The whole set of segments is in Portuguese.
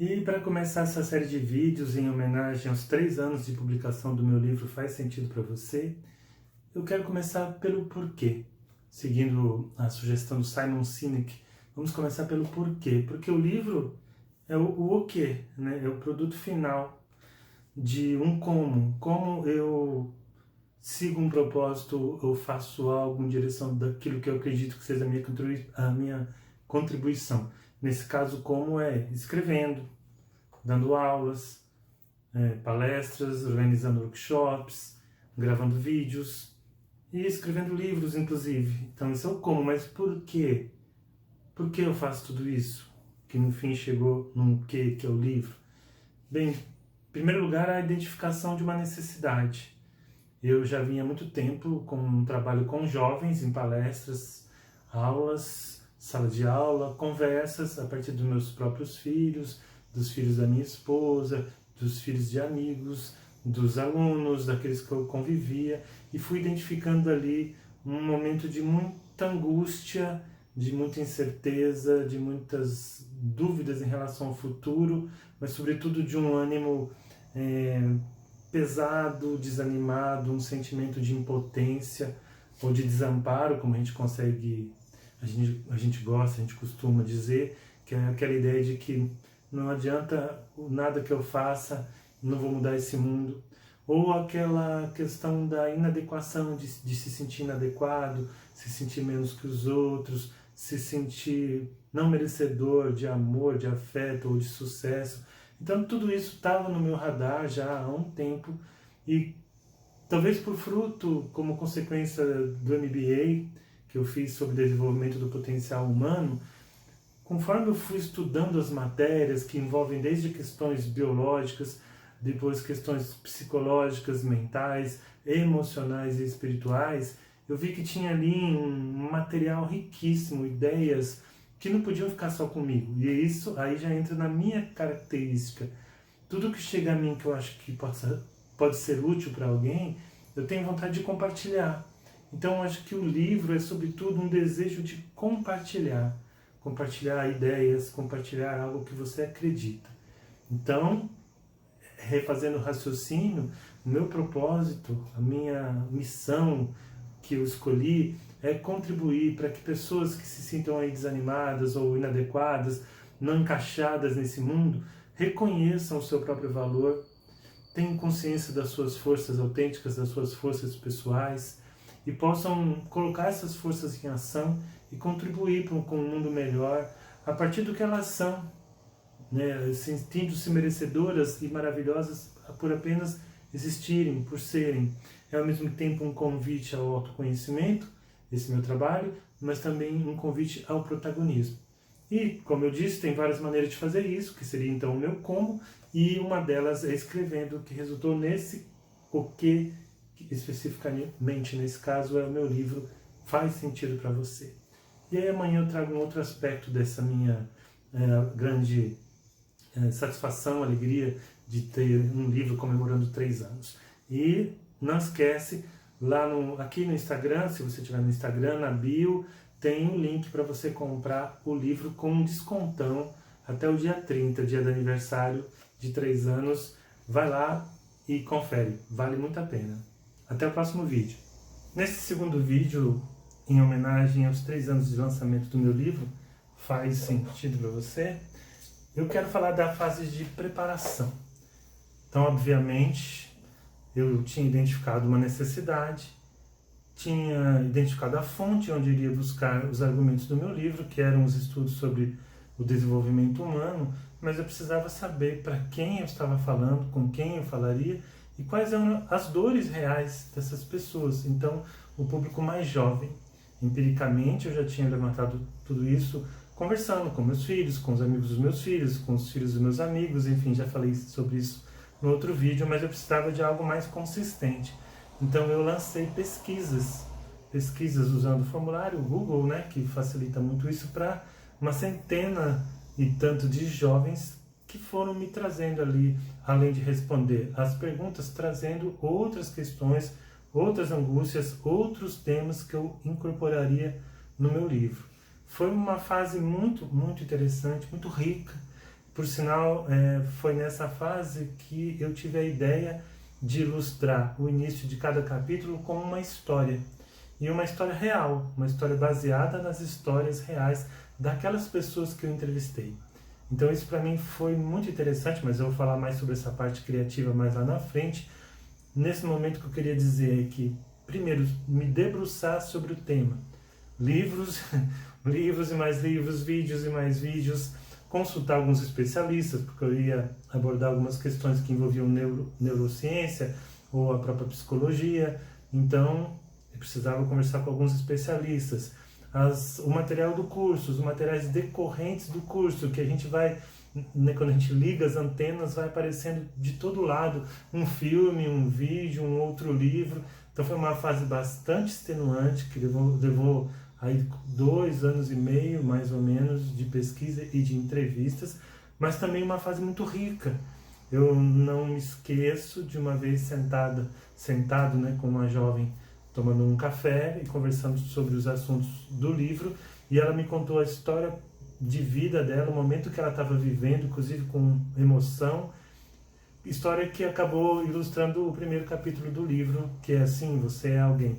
E para começar essa série de vídeos em homenagem aos 3 anos de publicação do meu livro Faz Sentido para Você, eu quero começar pelo porquê. Seguindo a sugestão do Simon Sinek, vamos começar pelo porquê. Porque o livro é o quê, né? É o produto final de um como eu sigo um propósito, eu faço algo em direção daquilo que eu acredito que seja a minha contribuição. Nesse caso, como é escrevendo, dando aulas, palestras, organizando workshops, gravando vídeos e escrevendo livros, inclusive. Então, isso é o como, mas por quê? Por que eu faço tudo isso? Que no fim chegou num quê, que é o livro. Bem, em primeiro lugar, a identificação de uma necessidade. Eu já vinha há muito tempo com um trabalho com jovens em palestras, aulas, sala de aula, conversas a partir dos meus próprios filhos, dos filhos da minha esposa, dos filhos de amigos, dos alunos, daqueles que eu convivia, e fui identificando ali um momento de muita angústia, de muita incerteza, de muitas dúvidas em relação ao futuro, mas sobretudo de um ânimo pesado, desanimado, um sentimento de impotência ou de desamparo, como a gente gosta, a gente costuma dizer, que é aquela ideia de que não adianta nada que eu faça, não vou mudar esse mundo. Ou aquela questão da inadequação, de se sentir inadequado, se sentir menos que os outros, se sentir não merecedor de amor, de afeto ou de sucesso. Então tudo isso estava no meu radar já há um tempo e talvez por fruto, como consequência do MBA que eu fiz sobre desenvolvimento do potencial humano, conforme eu fui estudando as matérias que envolvem desde questões biológicas, depois questões psicológicas, mentais, emocionais e espirituais, eu vi que tinha ali um material riquíssimo, ideias que não podiam ficar só comigo. E isso aí já entra na minha característica. Tudo que chega a mim que eu acho que pode ser útil para alguém, eu tenho vontade de compartilhar. Então eu acho que o livro é sobretudo um desejo de compartilhar. Compartilhar ideias, compartilhar algo que você acredita. Então, refazendo o raciocínio, o meu propósito, a minha missão que eu escolhi é contribuir para que pessoas que se sintam aí desanimadas ou inadequadas, não encaixadas nesse mundo, reconheçam o seu próprio valor, tenham consciência das suas forças autênticas, das suas forças pessoais e possam colocar essas forças em ação e contribuir com um mundo melhor a partir do que elas são, né? Sentindo-se merecedoras e maravilhosas por apenas existirem, por serem. É ao mesmo tempo um convite ao autoconhecimento, esse meu trabalho, mas também um convite ao protagonismo. E, como eu disse, tem várias maneiras de fazer isso, que seria então o meu como, e uma delas é escrevendo, que resultou nesse o que especificamente nesse caso é o meu livro Faz Sentido para Você. E aí amanhã eu trago um outro aspecto dessa minha grande satisfação, alegria de ter um livro comemorando 3 anos. E não esquece, aqui no Instagram, se você estiver no Instagram, na bio, tem um link para você comprar o livro com um descontão até o dia 30, dia do aniversário de 3 anos. Vai lá e confere, vale muito a pena. Até o próximo vídeo. Nesse segundo vídeo, em homenagem aos 3 anos de lançamento do meu livro, Faz Sentido para Você, eu quero falar da fase de preparação. Então, obviamente, eu tinha identificado uma necessidade, tinha identificado a fonte onde iria buscar os argumentos do meu livro, que eram os estudos sobre o desenvolvimento humano, mas eu precisava saber para quem eu estava falando, com quem eu falaria e quais eram as dores reais dessas pessoas. Então, o público mais jovem. Empiricamente, eu já tinha levantado tudo isso conversando com meus filhos, com os amigos dos meus filhos, com os filhos dos meus amigos, enfim, já falei sobre isso no outro vídeo, mas eu precisava de algo mais consistente. Então eu lancei pesquisas usando o formulário Google, né, que facilita muito isso, para uma centena e tanto de jovens que foram me trazendo ali, além de responder as perguntas, trazendo outras questões, outras angústias, outros temas que eu incorporaria no meu livro. Foi uma fase muito interessante, muito rica, Por sinal, foi nessa fase que eu tive a ideia de ilustrar o início de cada capítulo com uma história. E uma história real, uma história baseada nas histórias reais daquelas pessoas que eu entrevistei. Então isso para mim foi muito interessante, mas eu vou falar mais sobre essa parte criativa mais lá na frente. Nesse momento que eu queria dizer é que, primeiro, me debruçar sobre o tema. Livros, livros e mais livros, vídeos e mais vídeos, consultar alguns especialistas, porque eu ia abordar algumas questões que envolviam neurociência ou a própria psicologia, então eu precisava conversar com alguns especialistas. O material do curso, os materiais decorrentes do curso, que a gente vai, né, quando a gente liga as antenas, vai aparecendo de todo lado um filme, um vídeo, um outro livro. Então foi uma fase bastante extenuante, que levou aí 2 anos e meio, mais ou menos, de pesquisa e de entrevistas, mas também uma fase muito rica. Eu não me esqueço de uma vez sentado, né, com uma jovem, tomando um café e conversando sobre os assuntos do livro, e ela me contou a história de vida dela, o momento que ela estava vivendo, inclusive com emoção, história que acabou ilustrando o primeiro capítulo do livro, que é assim, você é alguém.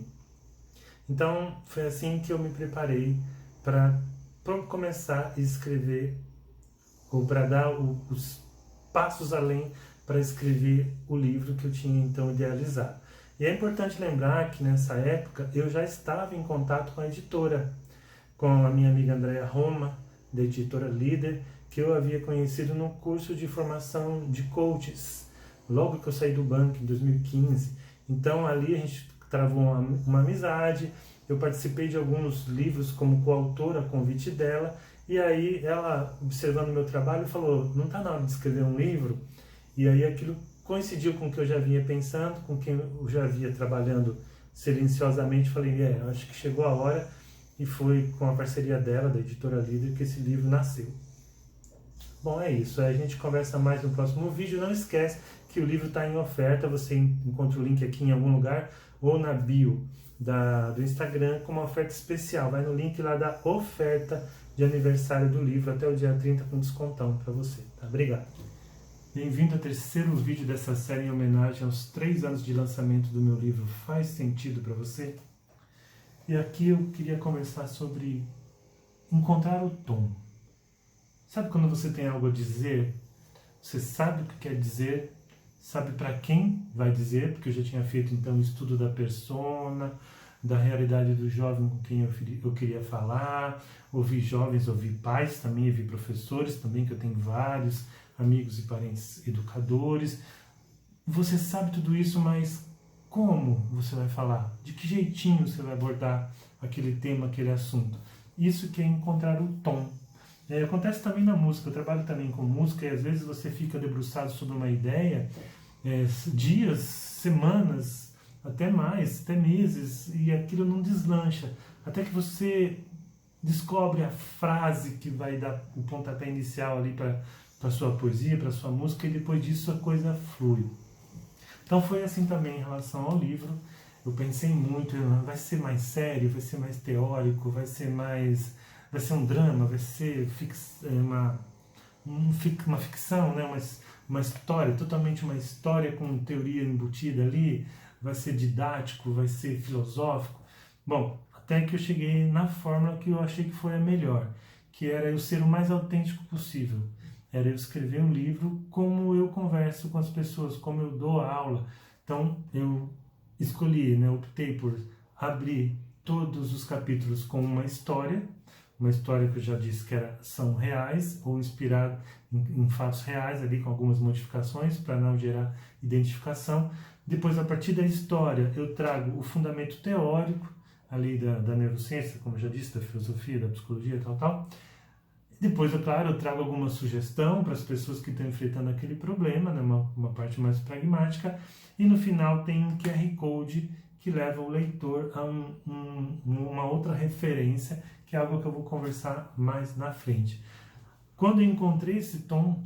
Então, foi assim que eu me preparei para começar a escrever, ou para dar os passos além para escrever o livro que eu tinha então idealizado. E é importante lembrar que nessa época eu já estava em contato com a editora, com a minha amiga Andréa Roma, da editora Líder, que eu havia conhecido no curso de formação de coaches, logo que eu saí do banco em 2015. Então ali a gente travou uma amizade, eu participei de alguns livros como coautora, a convite dela, e aí ela, observando o meu trabalho, falou, não está na hora de escrever um livro? E aí aquilo coincidiu com o que eu já vinha pensando, com quem eu já vinha trabalhando silenciosamente. Falei, acho que chegou a hora, e foi com a parceria dela, da editora Líder, que esse livro nasceu. Bom, é isso, a gente conversa mais no próximo vídeo. Não esquece que o livro está em oferta, você encontra o link aqui em algum lugar, ou na bio do Instagram, com uma oferta especial. Vai no link lá da oferta de aniversário do livro, até o dia 30 com descontão para você, tá? Obrigado. Bem-vindo ao terceiro vídeo dessa série em homenagem aos 3 anos de lançamento do meu livro Faz Sentido para Você? E aqui eu queria conversar sobre encontrar o tom. Sabe quando você tem algo a dizer, você sabe o que quer dizer, sabe para quem vai dizer, porque eu já tinha feito então o estudo da persona, da realidade do jovem com quem eu queria falar, ouvi jovens, ouvi pais também, ouvi professores também, que eu tenho vários amigos e parentes educadores. Você sabe tudo isso, mas como você vai falar? De que jeitinho você vai abordar aquele tema, aquele assunto? Isso que é encontrar o tom. Acontece também na música, eu trabalho também com música, e às vezes você fica debruçado sobre uma ideia, dias, semanas, até mais, até meses, e aquilo não deslancha, até que você descobre a frase que vai dar o pontapé inicial ali para a sua poesia, para a sua música, e depois disso a coisa flui. Então foi assim também em relação ao livro. Eu pensei muito, vai ser mais sério, vai ser mais teórico, vai ser um drama, vai ser uma ficção, né? uma história, totalmente uma história com teoria embutida ali, vai ser didático, vai ser filosófico. Bom, até que eu cheguei na fórmula que eu achei que foi a melhor, que era eu ser o mais autêntico possível. Era eu escrever um livro como eu converso com as pessoas, como eu dou aula. Então eu escolhi, optei por abrir todos os capítulos com uma história que eu já disse que são reais ou inspirado em fatos reais, ali com algumas modificações para não gerar identificação. Depois, a partir da história, eu trago o fundamento teórico ali da neurociência, como eu já disse, da filosofia, da psicologia, tal. Depois, claro, eu trago alguma sugestão para as pessoas que estão enfrentando aquele problema, né, uma parte mais pragmática, e no final tem um QR Code que leva o leitor a uma outra referência, que é algo que eu vou conversar mais na frente. Quando eu encontrei esse tom,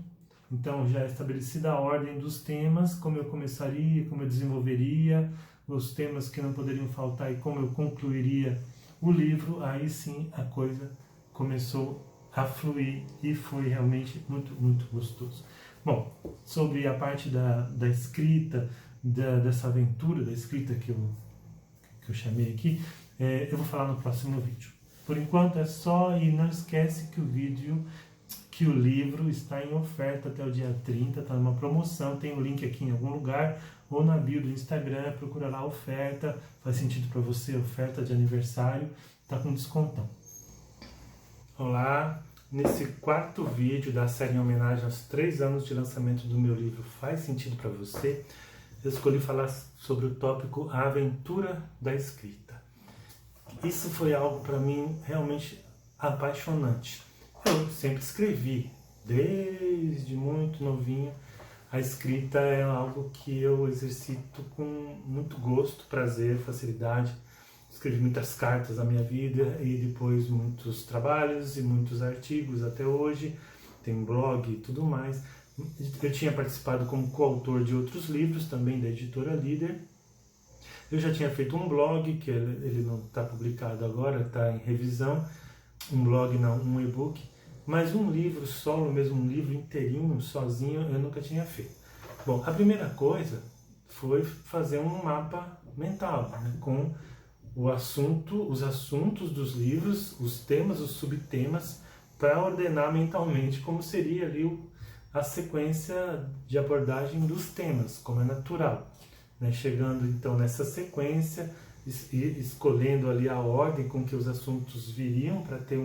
então já estabelecida a ordem dos temas, como eu começaria, como eu desenvolveria, os temas que não poderiam faltar e como eu concluiria o livro, aí sim a coisa começou a fluir e foi realmente muito, muito gostoso. Bom, sobre a parte da escrita, dessa aventura da escrita que eu chamei aqui, eu vou falar no próximo vídeo. Por enquanto é só, e não esquece que o livro está em oferta até o dia 30, está numa promoção, tem o link aqui em algum lugar, ou na bio do Instagram, procura lá a oferta, faz sentido para você, oferta de aniversário, está com descontão. Olá, nesse quarto vídeo da série em homenagem aos 3 anos de lançamento do meu livro Faz Sentido para Você, eu escolhi falar sobre o tópico A Aventura da Escrita. Isso foi algo para mim realmente apaixonante. Eu sempre escrevi, desde muito novinho. A escrita é algo que eu exercito com muito gosto, prazer, facilidade. Escrevi muitas cartas na minha vida e depois muitos trabalhos e muitos artigos até hoje. Tem blog e tudo mais. Eu tinha participado como coautor de outros livros, também da editora Líder. Eu já tinha feito um blog, que ele não está publicado agora, está em revisão. Um blog não, um e-book. Mas um livro solo, mesmo um livro inteirinho, sozinho, eu nunca tinha feito. Bom, a primeira coisa foi fazer um mapa mental, né, com os assuntos dos livros, os temas, os subtemas, para ordenar mentalmente como seria ali a sequência de abordagem dos temas, como é natural. Né? Chegando então nessa sequência, escolhendo ali a ordem com que os assuntos viriam, para ter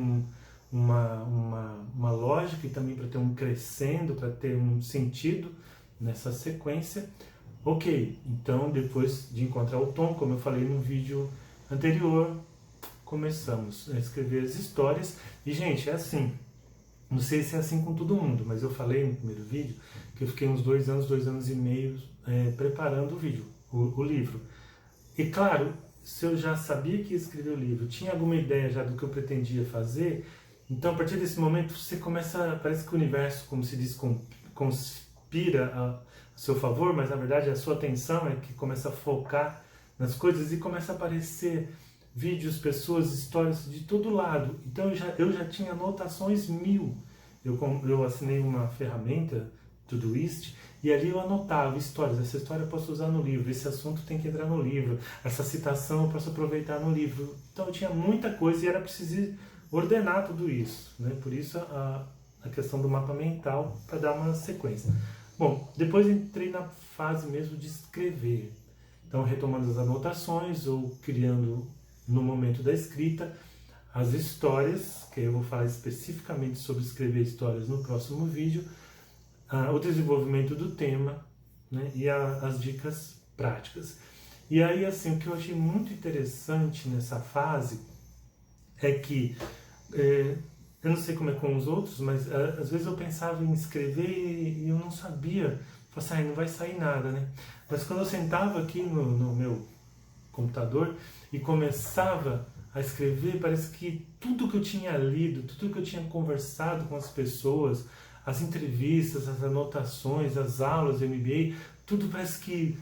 uma lógica e também para ter um crescendo, para ter um sentido nessa sequência. Ok, então depois de encontrar o tom, como eu falei no vídeo anterior, começamos a escrever as histórias. E gente, é assim, não sei se é assim com todo mundo, mas eu falei no primeiro vídeo que eu fiquei uns 2 anos e meio preparando o livro. E claro, se eu já sabia que ia escrever o livro, tinha alguma ideia já do que eu pretendia fazer, então a partir desse momento você começa, parece que o universo, como se diz, conspira a seu favor, mas na verdade a sua atenção é que começa a focar nas coisas e começa a aparecer vídeos, pessoas, histórias de todo lado. Então eu já tinha anotações 1000. Eu assinei uma ferramenta, Todoist, e ali eu anotava histórias. Essa história eu posso usar no livro, esse assunto tem que entrar no livro, essa citação eu posso aproveitar no livro. Então eu tinha muita coisa e era preciso ordenar tudo isso, né? Por isso a questão do mapa mental, para dar uma sequência. Bom, depois entrei na fase mesmo de escrever. Então, retomando as anotações ou criando no momento da escrita as histórias, que eu vou falar especificamente sobre escrever histórias no próximo vídeo, o desenvolvimento do tema, né, e as dicas práticas. E aí, assim, o que eu achei muito interessante nessa fase é que, eu não sei como é com os outros, mas às vezes eu pensava em escrever e eu não sabia, falei assim, não vai sair nada, né? Mas quando eu sentava aqui no meu computador e começava a escrever, parece que tudo que eu tinha lido, tudo que eu tinha conversado com as pessoas, as entrevistas, as anotações, as aulas de MBA, tudo parece que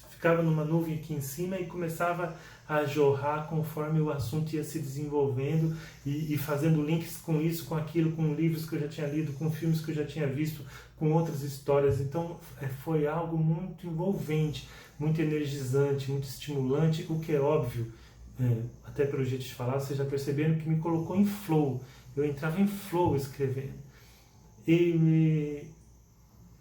ficava numa nuvem aqui em cima e começava a jorrar conforme o assunto ia se desenvolvendo e fazendo links com isso, com aquilo, com livros que eu já tinha lido, com filmes que eu já tinha visto, com outras histórias. Então foi algo muito envolvente, muito energizante, muito estimulante, o que é óbvio, até pelo jeito de falar, vocês já perceberam que me colocou em flow. Eu entrava em flow escrevendo. E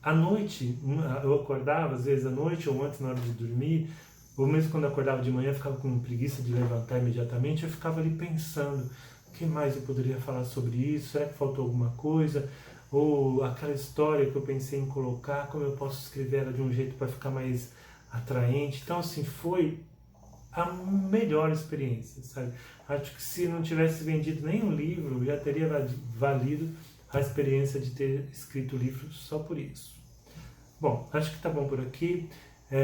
à noite, eu acordava às vezes à noite ou antes na hora de dormir, ou mesmo quando eu acordava de manhã, eu ficava com preguiça de levantar imediatamente, eu ficava ali pensando, o que mais eu poderia falar sobre isso? Será que faltou alguma coisa? Ou aquela história que eu pensei em colocar, como eu posso escrever ela de um jeito para ficar mais atraente? Então, assim, foi a melhor experiência, sabe? Acho que se não tivesse vendido nenhum livro, já teria valido a experiência de ter escrito o livro só por isso. Bom, acho que tá bom por aqui.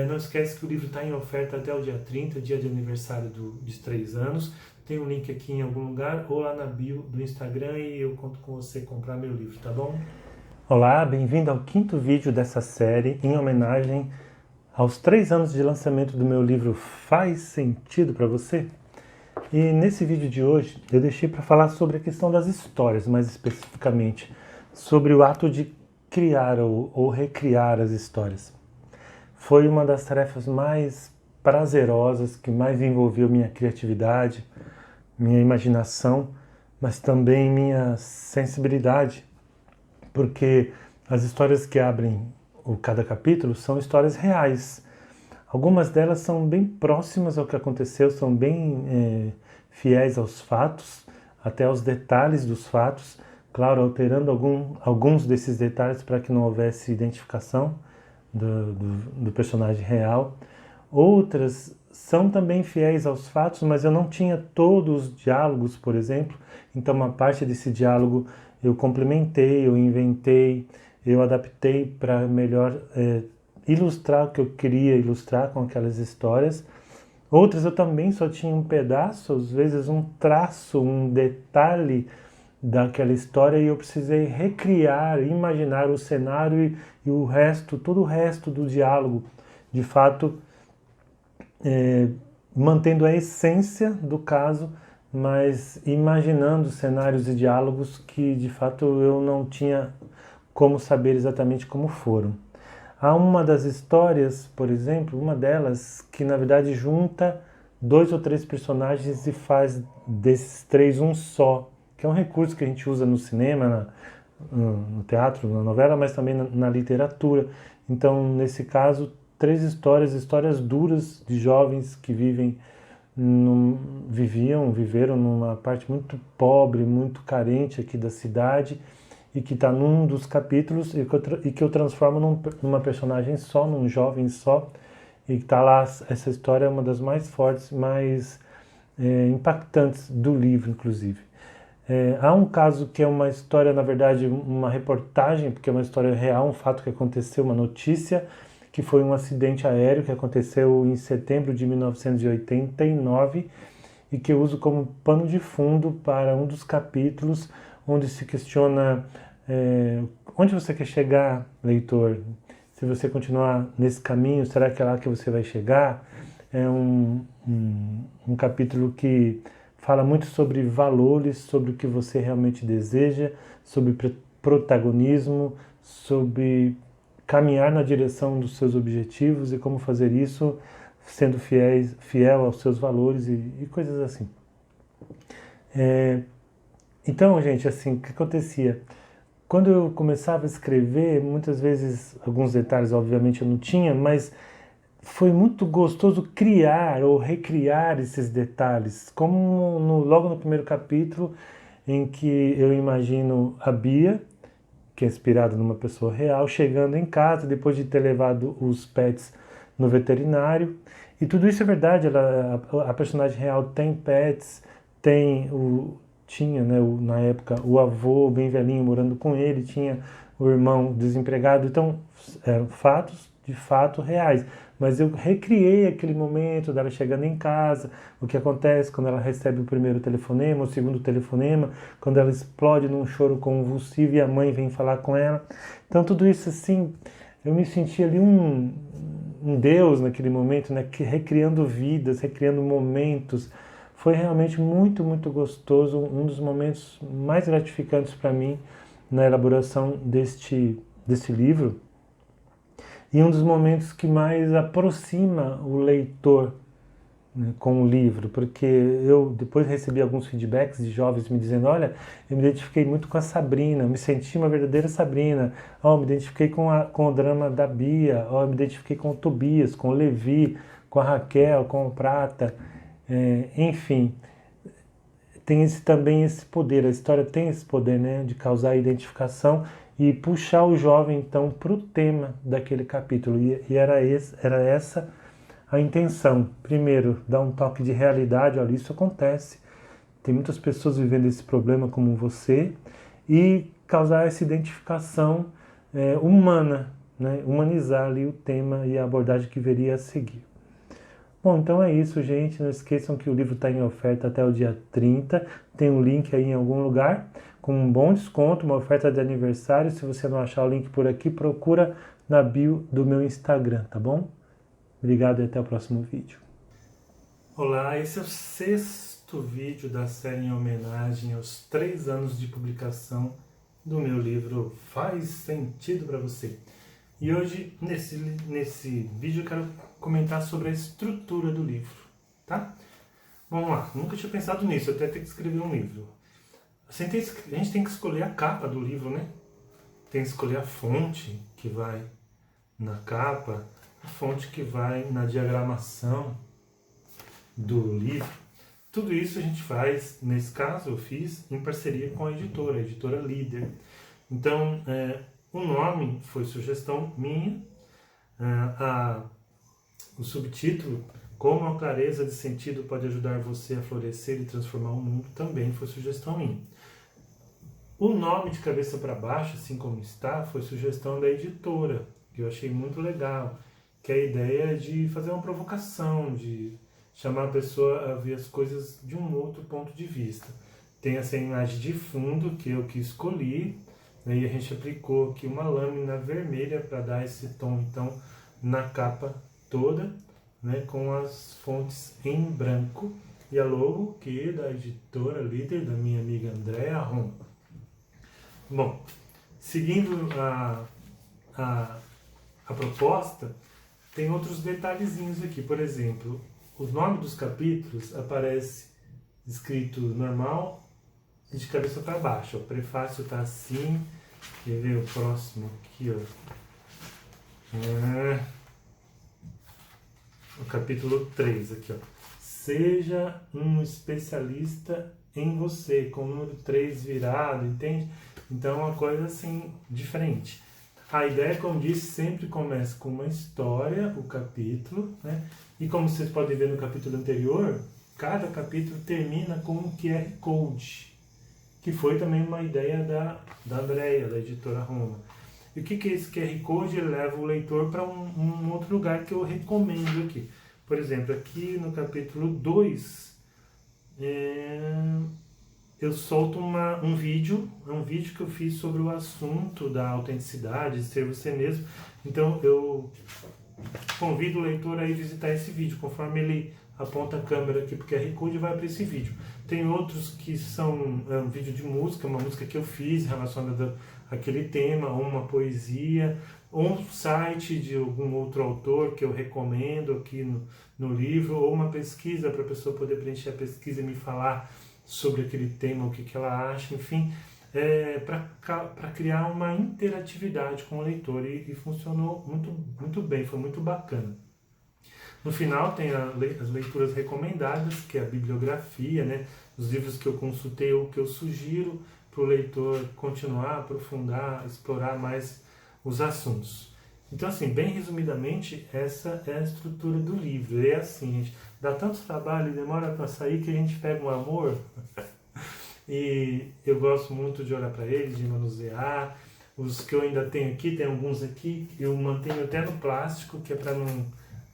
Não esquece que o livro está em oferta até o dia 30, dia de aniversário dos 3 anos. Tem um link aqui em algum lugar ou lá na bio do Instagram e eu conto com você comprar meu livro, tá bom? Olá, bem-vindo ao 5º vídeo dessa série em homenagem aos 3 anos de lançamento do meu livro Faz Sentido para Você? E nesse vídeo de hoje eu deixei para falar sobre a questão das histórias, mais especificamente, sobre o ato de criar ou recriar as histórias. Foi uma das tarefas mais prazerosas, que mais envolveu minha criatividade, minha imaginação, mas também minha sensibilidade, porque as histórias que abrem cada capítulo são histórias reais. Algumas delas são bem próximas ao que aconteceu, são bem fiéis aos fatos, até aos detalhes dos fatos, claro, alterando alguns desses detalhes para que não houvesse identificação do personagem real. Outras são também fiéis aos fatos, mas eu não tinha todos os diálogos, por exemplo, então uma parte desse diálogo eu complementei, eu inventei, eu adaptei para melhor ilustrar o que eu queria ilustrar com aquelas histórias. Outras eu também só tinha um pedaço, às vezes um traço, um detalhe daquela história e eu precisei recriar, imaginar o cenário e o resto, todo o resto do diálogo, de fato, mantendo a essência do caso, mas imaginando cenários e diálogos que de fato eu não tinha como saber exatamente como foram. Há uma das histórias, por exemplo, uma delas que na verdade junta 2 ou 3 personagens e faz desses 3 um só, que é um recurso que a gente usa no cinema, no teatro, na novela, mas também na literatura. Então, nesse caso, 3 histórias duras de jovens que viveram numa parte muito pobre, muito carente aqui da cidade, e que está num dos capítulos e que eu transformo numa personagem só, num jovem só, e que está lá. Essa história é uma das mais fortes, mais impactantes do livro, inclusive. Há um caso que é uma história, na verdade, uma reportagem, porque é uma história real, um fato que aconteceu, uma notícia, que foi um acidente aéreo que aconteceu em setembro de 1989 e que eu uso como pano de fundo para um dos capítulos onde se questiona onde você quer chegar, leitor. Se você continuar nesse caminho, será que é lá que você vai chegar? É um capítulo que fala muito sobre valores, sobre o que você realmente deseja, sobre protagonismo, sobre caminhar na direção dos seus objetivos e como fazer isso sendo fiel aos seus valores e coisas assim. Então, gente, assim, o que acontecia? Quando eu começava a escrever, muitas vezes, alguns detalhes, obviamente, eu não tinha, mas foi muito gostoso criar ou recriar esses detalhes, como logo no primeiro capítulo, em que eu imagino a Bia, que é inspirada numa pessoa real, chegando em casa depois de ter levado os pets no veterinário. E tudo isso é verdade, a personagem real tem pets, tinha, né, na época, o avô bem velhinho morando com ele, tinha o irmão desempregado, então eram fatos de fato reais. Mas eu recriei aquele momento dela chegando em casa, o que acontece quando ela recebe o primeiro telefonema, o segundo telefonema, quando ela explode num choro convulsivo e a mãe vem falar com ela. Então tudo isso assim, eu me senti ali um Deus naquele momento, né, recriando vidas, recriando momentos. Foi realmente muito, muito gostoso, um dos momentos mais gratificantes para mim na elaboração deste livro e um dos momentos que mais aproxima o leitor, né, com o livro, porque eu depois recebi alguns feedbacks de jovens me dizendo: olha, eu me identifiquei muito com a Sabrina, eu me senti uma verdadeira Sabrina, eu me identifiquei com o drama da Bia, eu me identifiquei com o Tobias, com o Levi, com a Raquel, com o Prata. Enfim, tem também esse poder, a história tem esse poder, né, de causar identificação e puxar o jovem então para o tema daquele capítulo, e era essa a intenção. Primeiro, dar um toque de realidade, olha, isso acontece, tem muitas pessoas vivendo esse problema como você, e causar essa identificação humana, né, humanizar ali o tema e a abordagem que viria a seguir. Bom, então é isso, gente. Não esqueçam que o livro está em oferta até o dia 30. Tem um link aí em algum lugar, com um bom desconto, uma oferta de aniversário. Se você não achar o link por aqui, procura na bio do meu Instagram, tá bom? Obrigado e até o próximo vídeo. Olá, esse é o 6º sexto vídeo da série em homenagem aos 3 anos de publicação do meu livro Faz Sentido para Você. E hoje, nesse vídeo, eu quero comentar sobre a estrutura do livro, tá? Vamos lá, nunca tinha pensado nisso, eu até tenho que escrever um livro. A gente tem que escolher a capa do livro, né? Tem que escolher a fonte que vai na capa, a fonte que vai na diagramação do livro. Tudo isso a gente faz, nesse caso eu fiz em parceria com a editora Líder. Então, o nome foi sugestão minha, o subtítulo, Como a clareza de sentido pode ajudar você a florescer e transformar o mundo, também foi sugestão minha. O nome de cabeça para baixo, assim como está, foi sugestão da editora, que eu achei muito legal, que é a ideia de fazer uma provocação, de chamar a pessoa a ver as coisas de um outro ponto de vista. Tem essa imagem de fundo que eu que escolhi, né, e a gente aplicou aqui uma lâmina vermelha para dar esse tom, então, na capa toda, né, com as fontes em branco, e a logo que é da editora Líder, da minha amiga Andréa Rom. Bom, seguindo a proposta, tem outros detalhezinhos aqui. Por exemplo, o nome dos capítulos aparece escrito normal e de cabeça para baixo. O prefácio está assim. Quer ver o próximo aqui, ó? O capítulo 3 aqui, ó. Seja um especialista em você, com o número 3 virado, entende? Então é uma coisa assim, diferente. A ideia, como disse, sempre começa com uma história, o capítulo, né? E como vocês podem ver no capítulo anterior, cada capítulo termina com um QR Code, que foi também uma ideia da Andréa, da editora Roma. E o que é esse QR Code? Ele leva o leitor para um outro lugar que eu recomendo aqui. Por exemplo, aqui no capítulo 2, eu solto um vídeo que eu fiz sobre o assunto da autenticidade, de ser você mesmo. Então eu convido o leitor a ir visitar esse vídeo, conforme ele aponta a câmera aqui para o QR Code, vai para esse vídeo. Tem outros que são um vídeo de música, uma música que eu fiz relacionada àquele tema, ou uma poesia, ou um site de algum outro autor que eu recomendo aqui no livro, ou uma pesquisa para a pessoa poder preencher a pesquisa e me falar sobre aquele tema, o que ela acha, enfim, para criar uma interatividade com o leitor, e funcionou muito, muito bem, foi muito bacana. No final tem as leituras recomendadas, que é a bibliografia, né, os livros que eu consultei ou que eu sugiro para o leitor continuar, aprofundar, explorar mais os assuntos. Então, assim, bem resumidamente, essa é a estrutura do livro. É assim, gente, dá tanto trabalho e demora para sair que a gente pega um amor e eu gosto muito de olhar para ele, de manusear. Os que eu ainda tenho aqui, tem alguns aqui, eu mantenho até no plástico, que é para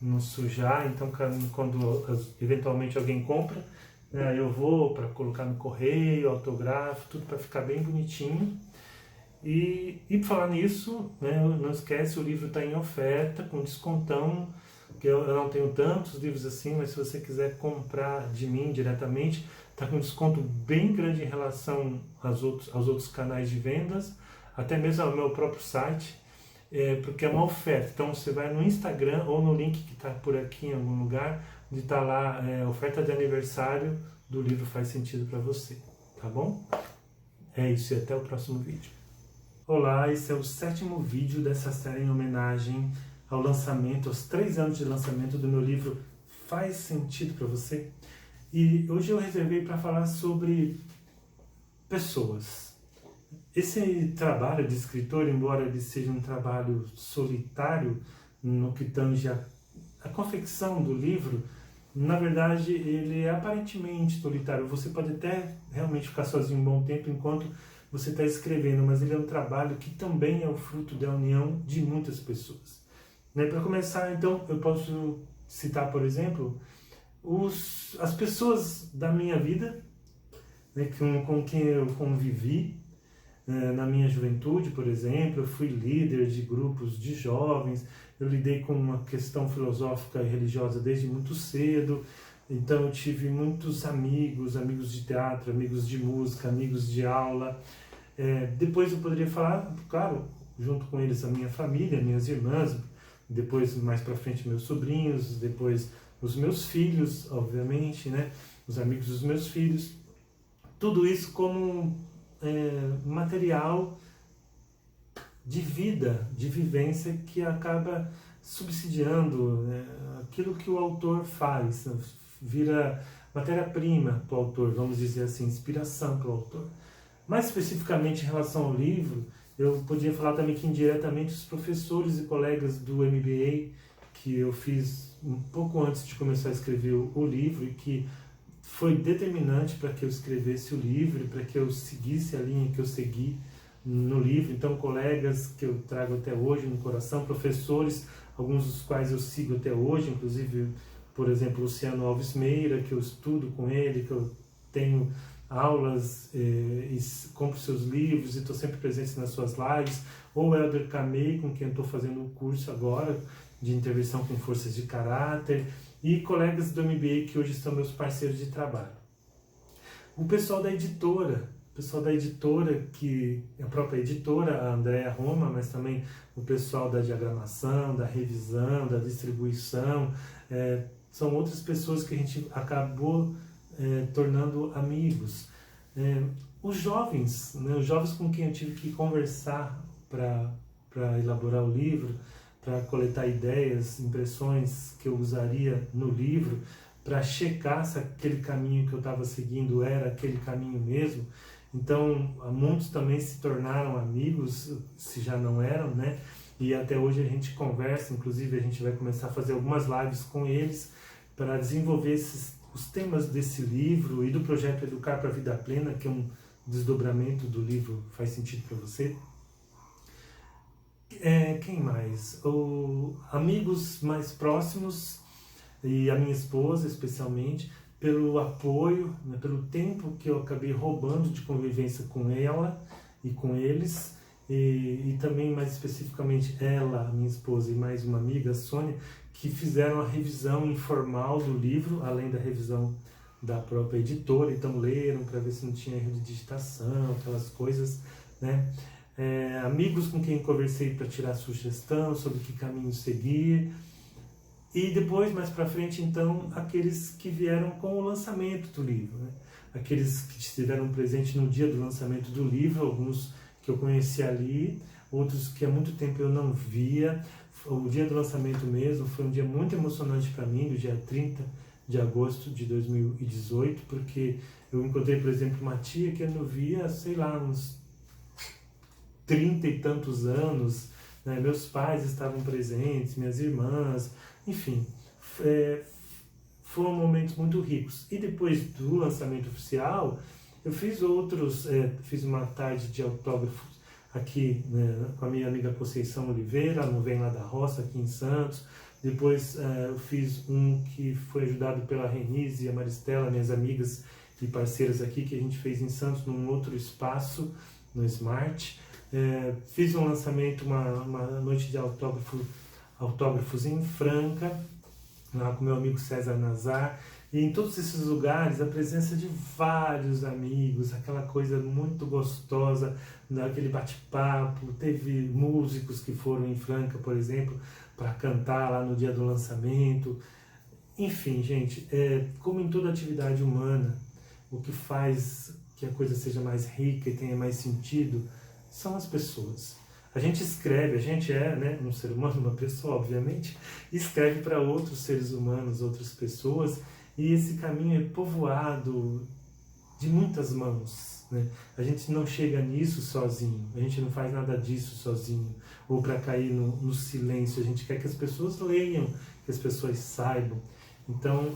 não sujar. Então, quando eventualmente alguém compra, né, eu vou para colocar no correio, autografo, tudo para ficar bem bonitinho. E por falar nisso, né, não esquece, o livro está em oferta, com descontão, que eu não tenho tantos livros assim, mas se você quiser comprar de mim diretamente, está com desconto bem grande em relação aos outros canais de vendas, até mesmo ao meu próprio site, porque é uma oferta. Então você vai no Instagram ou no link que está por aqui em algum lugar, onde está lá, oferta de aniversário do livro Faz Sentido para Você, tá bom? É isso, e até o próximo vídeo. Olá, esse é o 7º vídeo dessa série em homenagem ao lançamento, aos 3 anos de lançamento do meu livro Faz Sentido para Você. E hoje eu reservei para falar sobre pessoas. Esse trabalho de escritor, embora ele seja um trabalho solitário no que tange a confecção do livro, na verdade ele é aparentemente solitário. Você pode até realmente ficar sozinho um bom tempo enquanto você está escrevendo, mas ele é um trabalho que também é o fruto da união de muitas pessoas. Né? Para começar, então, eu posso citar, por exemplo, as pessoas da minha vida, né, com quem eu convivi na minha juventude, por exemplo. Eu fui líder de grupos de jovens, eu lidei com uma questão filosófica e religiosa desde muito cedo, Então eu tive muitos amigos, amigos de teatro, amigos de música, amigos de aula. Depois eu poderia falar, claro, junto com eles a minha família, minhas irmãs, depois mais para frente meus sobrinhos, depois os meus filhos, obviamente, né? Os amigos dos meus filhos. Tudo isso como material de vida, de vivência, que acaba subsidiando aquilo que o autor faz, vira matéria-prima para o autor, vamos dizer assim, inspiração para o autor. Mais especificamente em relação ao livro, eu podia falar também que indiretamente os professores e colegas do MBA, que eu fiz um pouco antes de começar a escrever o livro, e que foi determinante para que eu escrevesse o livro, para que eu seguisse a linha que eu segui no livro. Então, colegas que eu trago até hoje no coração, professores, alguns dos quais eu sigo até hoje, inclusive, por exemplo, Luciano Alves Meira, que eu estudo com ele, que eu tenho aulas e compro seus livros e estou sempre presente nas suas lives, ou Helder Camei, com quem eu estou fazendo um curso agora de intervenção com forças de caráter, e colegas do MBA que hoje são meus parceiros de trabalho. O pessoal da editora, que é a própria editora, a Andréa Roma, mas também o pessoal da diagramação, da revisão, da distribuição, são outras pessoas que a gente acabou tornando amigos. Os jovens, né, os jovens com quem eu tive que conversar para elaborar o livro, para coletar ideias, impressões que eu usaria no livro, para checar se aquele caminho que eu estava seguindo era aquele caminho mesmo. Então, muitos também se tornaram amigos, se já não eram, né? E até hoje a gente conversa, inclusive a gente vai começar a fazer algumas lives com eles para desenvolver os temas desse livro e do projeto Educar para a Vida Plena, que é um desdobramento do livro Faz Sentido para Você. Quem mais? Amigos mais próximos, e a minha esposa especialmente, pelo apoio, né, pelo tempo que eu acabei roubando de convivência com ela e com eles, e também mais especificamente ela, minha esposa, e mais uma amiga, a Sônia, que fizeram a revisão informal do livro, além da revisão da própria editora, então leram para ver se não tinha erro de digitação, aquelas coisas, né? Amigos com quem conversei para tirar sugestão sobre que caminho seguir. E depois, mais para frente, então, aqueles que vieram com o lançamento do livro, né? Aqueles que estiveram presentes no dia do lançamento do livro, alguns que eu conheci ali, outros que há muito tempo eu não via. O dia do lançamento mesmo foi um dia muito emocionante para mim, do dia 30 de agosto de 2018, porque eu encontrei, por exemplo, uma tia que eu não via, sei lá, uns 30 e tantos anos, né? Meus pais estavam presentes, minhas irmãs, enfim, foram momentos muito ricos. E depois do lançamento oficial, eu fiz fiz uma tarde de autógrafos aqui, né, com a minha amiga Conceição Oliveira, no Vem Lá da Roça, aqui em Santos. Depois eu fiz um que foi ajudado pela Renise e a Maristela, minhas amigas e parceiras aqui, que a gente fez em Santos, num outro espaço, no Smart. Fiz um lançamento, uma noite de autógrafos em Franca, lá com meu amigo César Nazar, e em todos esses lugares a presença de vários amigos, aquela coisa muito gostosa, aquele bate-papo. Teve músicos que foram em Franca, por exemplo, para cantar lá no dia do lançamento. Enfim, gente, como em toda atividade humana, o que faz que a coisa seja mais rica e tenha mais sentido são as pessoas. A gente escreve, a gente né, um ser humano, uma pessoa, obviamente, escreve para outros seres humanos, outras pessoas, e esse caminho é povoado de muitas mãos, né? A gente não chega nisso sozinho, a gente não faz nada disso sozinho, ou para cair no silêncio. A gente quer que as pessoas leiam, que as pessoas saibam. Então,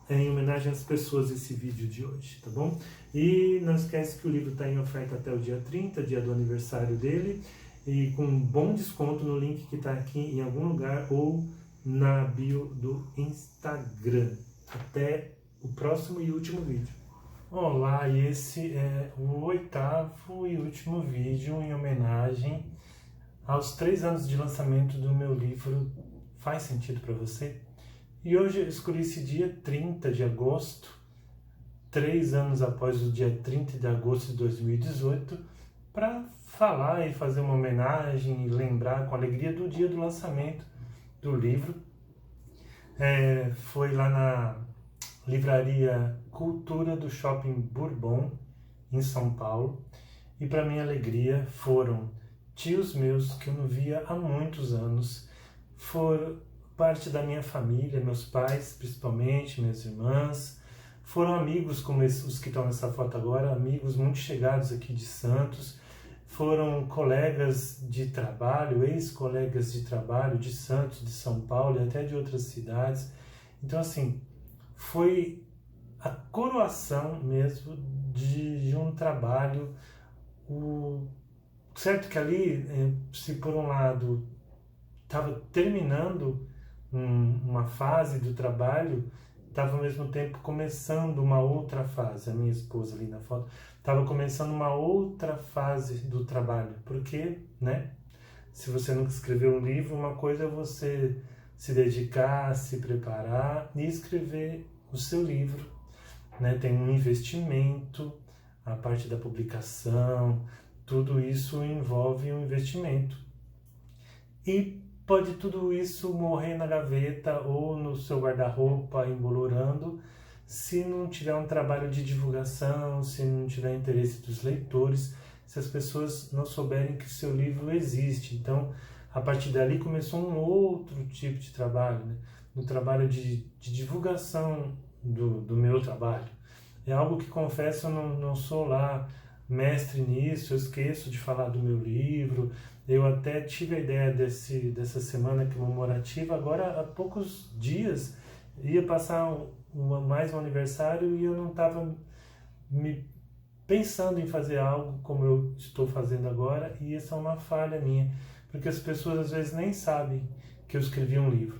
em homenagem às pessoas esse vídeo de hoje, tá bom? E não esquece que o livro está em oferta até o dia 30, dia do aniversário dele, e com um bom desconto no link que está aqui em algum lugar ou na bio do Instagram. Até o próximo e último vídeo. Olá, e esse é o 8º e último vídeo em homenagem aos 3 anos de lançamento do meu livro Faz Sentido para Você? E hoje eu escolhi esse dia 30 de agosto, 3 anos após o dia 30 de agosto de 2018, para falar e fazer uma homenagem e lembrar com alegria do dia do lançamento do livro. Foi lá na livraria Cultura do Shopping Bourbon, em São Paulo, e para minha alegria foram tios meus que eu não via há muitos anos, foram parte da minha família, meus pais principalmente, minhas irmãs, foram amigos como os que estão nessa foto agora, amigos muito chegados aqui de Santos, foram colegas de trabalho, ex-colegas de trabalho de Santos, de São Paulo e até de outras cidades. Então, assim, foi a coroação mesmo de um trabalho. Certo que ali, se por um lado estava terminando uma fase do trabalho, estava ao mesmo tempo começando uma outra fase. A minha esposa ali na foto estava começando uma outra fase do trabalho, porque, né, se você nunca escreveu um livro, uma coisa é você se dedicar, se preparar e escrever o seu livro, né? Tem um investimento, a parte da publicação, tudo isso envolve um investimento. E pode tudo isso morrer na gaveta ou no seu guarda-roupa embolorando, se não tiver um trabalho de divulgação, se não tiver interesse dos leitores, se as pessoas não souberem que o seu livro existe. Então, a partir dali começou um outro tipo de trabalho, né? Um trabalho de divulgação do meu trabalho. É algo que, confesso, eu não sou lá mestre nisso, eu esqueço de falar do meu livro. Eu até tive a ideia dessa semana comemorativa, agora há poucos dias ia passar mais um aniversário e eu não estava me pensando em fazer algo como eu estou fazendo agora, e isso é uma falha minha, porque as pessoas às vezes nem sabem que eu escrevi um livro.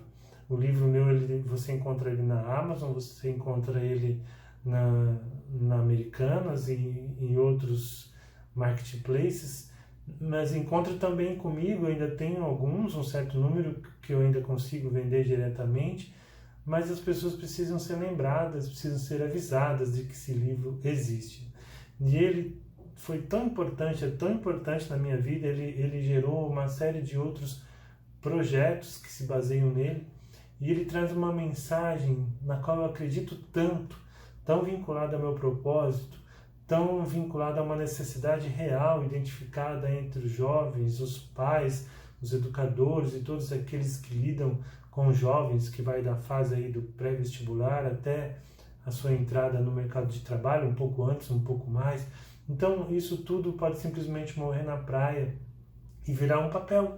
O livro meu, você encontra ele na Amazon, você encontra ele na Americanas e em outros marketplaces, mas encontra também comigo. Eu ainda tenho alguns, um certo número que eu ainda consigo vender diretamente, mas as pessoas precisam ser lembradas, precisam ser avisadas de que esse livro existe. E ele foi tão importante, é tão importante na minha vida, ele gerou uma série de outros projetos que se baseiam nele, e ele traz uma mensagem na qual eu acredito tanto, tão vinculada ao meu propósito, tão vinculada a uma necessidade real, identificada entre os jovens, os pais, os educadores e todos aqueles que lidam com jovens, que vai da fase aí do pré-vestibular até a sua entrada no mercado de trabalho, um pouco antes, um pouco mais. Então, isso tudo pode simplesmente morrer na praia e virar um papel,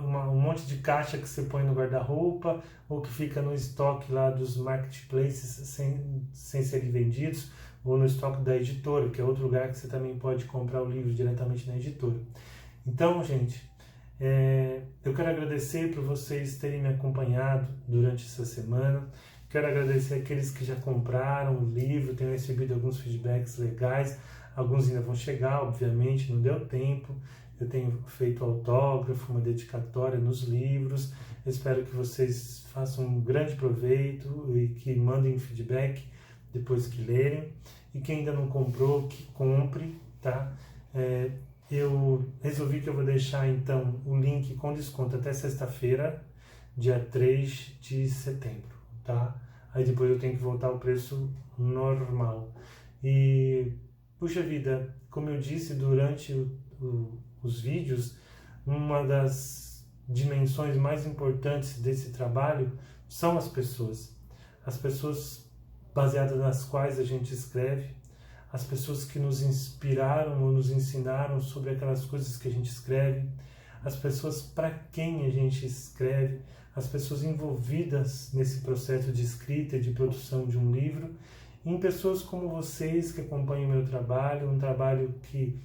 um monte de caixa que você põe no guarda-roupa ou que fica no estoque lá dos marketplaces sem serem vendidos, ou no estoque da editora, que é outro lugar que você também pode comprar o livro diretamente na editora. Então, gente, eu quero agradecer por vocês terem me acompanhado durante essa semana. Quero agradecer aqueles que já compraram o livro, tenho recebido alguns feedbacks legais, alguns ainda vão chegar, obviamente, não deu tempo. Eu tenho feito autógrafo, uma dedicatória nos livros. Eu espero que vocês façam um grande proveito e que mandem feedback depois que lerem. E quem ainda não comprou, que compre, tá? Eu resolvi que eu vou deixar, então, o link com desconto até sexta-feira, dia 3 de setembro, tá? Aí depois eu tenho que voltar ao preço normal. E, puxa vida, como eu disse durante os vídeos, uma das dimensões mais importantes desse trabalho são as pessoas baseadas nas quais a gente escreve, as pessoas que nos inspiraram ou nos ensinaram sobre aquelas coisas que a gente escreve, as pessoas para quem a gente escreve, as pessoas envolvidas nesse processo de escrita e de produção de um livro, e em pessoas como vocês que acompanham o meu trabalho, um trabalho que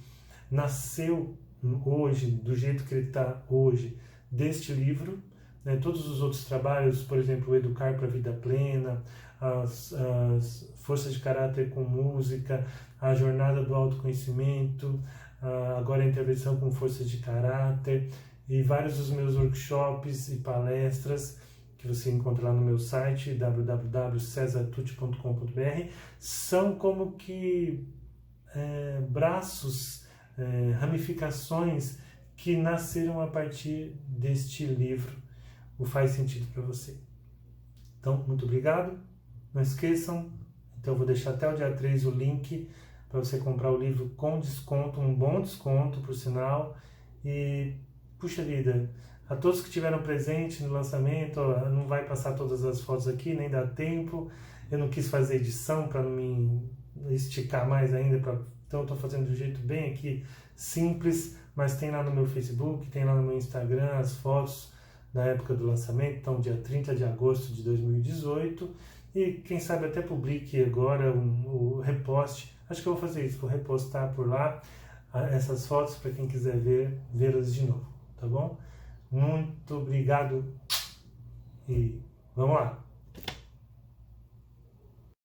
nasceu hoje, do jeito que ele está hoje, deste livro, né? Todos os outros trabalhos, por exemplo, o Educar para a Vida Plena, as Forças de Caráter com Música, a Jornada do Autoconhecimento, agora a Intervenção com Forças de Caráter, e vários dos meus workshops e palestras, que você encontra lá no meu site www.cesartucci.com.br, são como que braços, ramificações que nasceram a partir deste livro, o Faz Sentido para Você. Então, muito obrigado. Não esqueçam, então eu vou deixar até o dia 3 o link para você comprar o livro com desconto, um bom desconto, por sinal. E, puxa vida, a todos que estiveram presentes no lançamento, não vai passar todas as fotos aqui, nem dá tempo. Eu não quis fazer edição para não me esticar mais ainda, então eu estou fazendo do jeito bem aqui, simples, mas tem lá no meu Facebook, tem lá no meu Instagram as fotos da época do lançamento, então dia 30 de agosto de 2018, e quem sabe até publique agora o reposte. Acho que eu vou fazer isso, vou repostar por lá essas fotos para quem quiser vê-las de novo, tá bom? Muito obrigado e vamos lá!